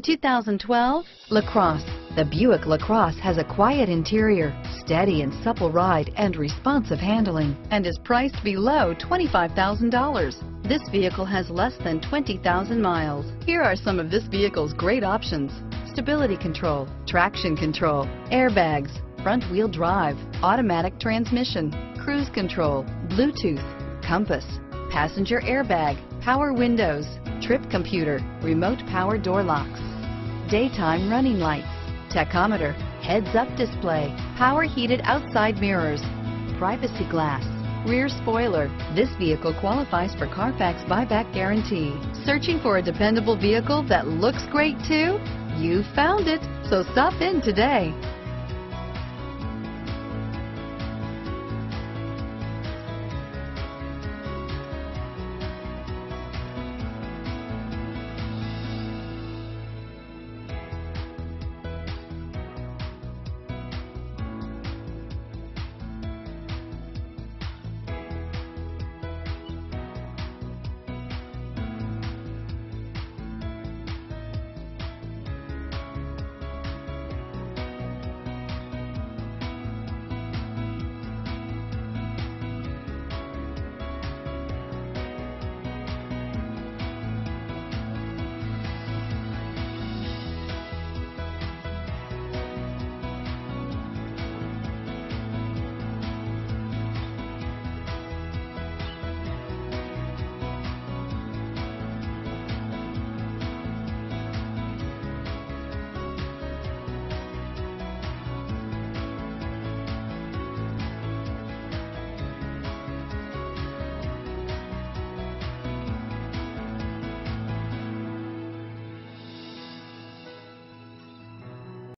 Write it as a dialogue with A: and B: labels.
A: 2012 LaCrosse. The Buick LaCrosse has a quiet interior, steady and supple ride, and responsive handling, and is priced below $25,000. This vehicle has less than 20,000 miles. Here are some of this vehicle's great options: stability control, traction control, airbags, front-wheel drive, automatic transmission, cruise control, Bluetooth, compass, passenger airbag, power windows, trip computer, remote power door locks, daytime running lights, tachometer, heads-up display, power heated outside mirrors, privacy glass, rear spoiler. This vehicle qualifies for Carfax buyback guarantee. Searching for a dependable vehicle that looks great too? You found it, so stop in today.